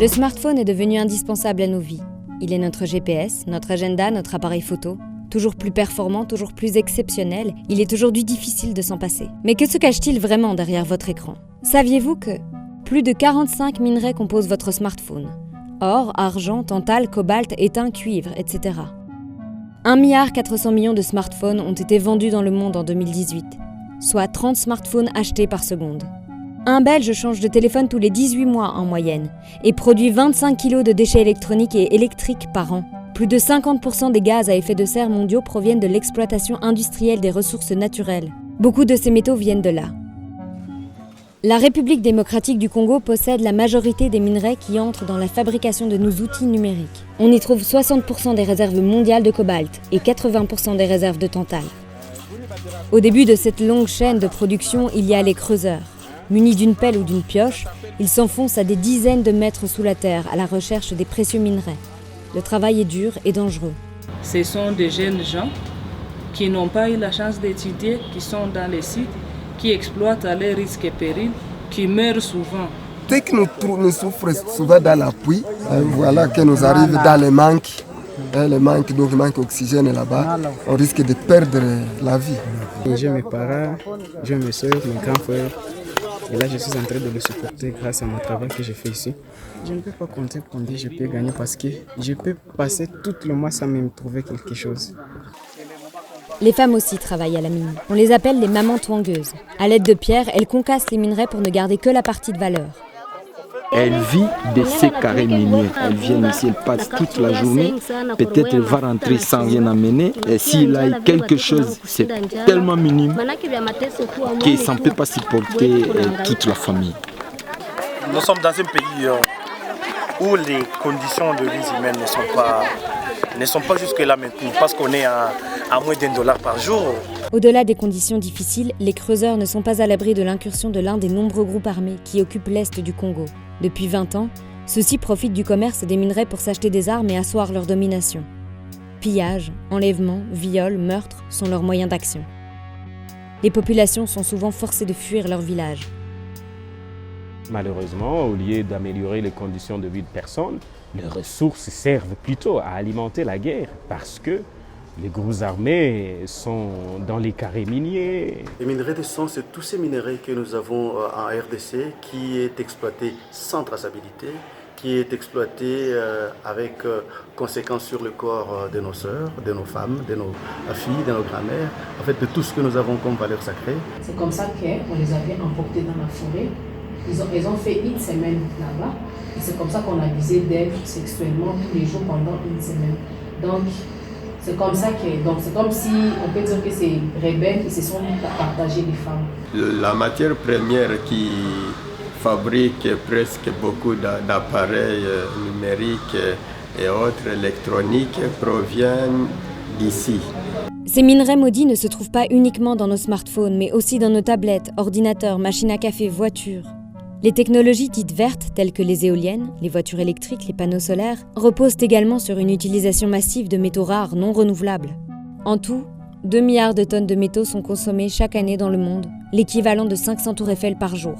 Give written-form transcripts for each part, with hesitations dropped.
Le smartphone est devenu indispensable à nos vies. Il est notre GPS, notre agenda, notre appareil photo. Toujours plus performant, toujours plus exceptionnel, il est aujourd'hui difficile de s'en passer. Mais que se cache-t-il vraiment derrière votre écran ? Saviez-vous que plus de 45 minerais composent votre smartphone ? Or, argent, tantale, cobalt, étain, cuivre, etc. 1,4 milliard de smartphones ont été vendus dans le monde en 2018, soit 30 smartphones achetés par seconde. Un Belge change de téléphone tous les 18 mois en moyenne et produit 25 kg de déchets électroniques et électriques par an. Plus de 50% des gaz à effet de serre mondiaux proviennent de l'exploitation industrielle des ressources naturelles. Beaucoup de ces métaux viennent de là. La République démocratique du Congo possède la majorité des minerais qui entrent dans la fabrication de nos outils numériques. On y trouve 60% des réserves mondiales de cobalt et 80% des réserves de tantale. Au début de cette longue chaîne de production, il y a les creuseurs. Munis d'une pelle ou d'une pioche, ils s'enfoncent à des dizaines de mètres sous la terre à la recherche des précieux minerais. Le travail est dur et dangereux. Ce sont des jeunes gens qui n'ont pas eu la chance d'étudier, qui sont dans les sites, qui exploitent à leurs risques et périls, qui meurent souvent. Dès que nous souffrons souvent dans l'appui, voilà que nous arrivons dans le manque. Le manque d'oxygène là-bas, on risque de perdre la vie. J'ai mes parents, j'ai mes soeurs, mes grands frères. Et là, je suis en train de le supporter grâce à mon travail que je fais ici. Je ne peux pas compter combien je peux gagner parce que je peux passer tout le mois sans même trouver quelque chose. Les femmes aussi travaillent à la mine. On les appelle les mamans twangeuses. À l'aide de pierres, elles concassent les minerais pour ne garder que la partie de valeur. Elle vit de ces carrés miniers. Elle vient ici, elle passe toute la journée. Peut-être elle va rentrer sans rien amener. Et s'il a quelque chose, c'est tellement minime que ça ne peut pas supporter toute la famille. Nous sommes dans un pays où les conditions de vie humaine ne sont pas jusque-là maintenues parce qu'on est à moins d'$1 par jour. Au-delà des conditions difficiles, les creuseurs ne sont pas à l'abri de l'incursion de l'un des nombreux groupes armés qui occupent l'est du Congo. Depuis 20 ans, ceux-ci profitent du commerce des minerais pour s'acheter des armes et asseoir leur domination. Pillage, enlèvement, viol, meurtre sont leurs moyens d'action. Les populations sont souvent forcées de fuir leur village. Malheureusement, au lieu d'améliorer les conditions de vie de personnes, les ressources servent plutôt à alimenter la guerre parce que les groupes armés sont dans les carrés miniers. Les minerais de sang, c'est tous ces minerais que nous avons en RDC qui est exploité sans traçabilité, qui est exploité avec conséquences sur le corps de nos sœurs, de nos femmes, de nos filles, de nos grand-mères, en fait de tout ce que nous avons comme valeur sacrée. C'est comme ça qu'on les avait emportés dans la forêt. Ils ont fait une semaine là-bas et c'est comme ça qu'on a abusé d'elles sexuellement tous les jours pendant une semaine. Donc c'est comme ça que, donc c'est comme si on peut dire que c'est rebelles qui se sont partagés les femmes. La matière première qui fabrique presque beaucoup d'appareils numériques et autres électroniques provient d'ici. Ces minerais maudits ne se trouvent pas uniquement dans nos smartphones, mais aussi dans nos tablettes, ordinateurs, machines à café, voitures. Les technologies dites vertes, telles que les éoliennes, les voitures électriques, les panneaux solaires, reposent également sur une utilisation massive de métaux rares non renouvelables. En tout, 2 milliards de tonnes de métaux sont consommées chaque année dans le monde, l'équivalent de 500 tours Eiffel par jour.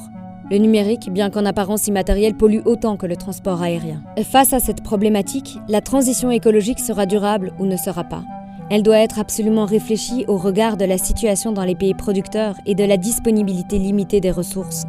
Le numérique, bien qu'en apparence immatériel, pollue autant que le transport aérien. Face à cette problématique, la transition écologique sera durable ou ne sera pas. Elle doit être absolument réfléchie au regard de la situation dans les pays producteurs et de la disponibilité limitée des ressources.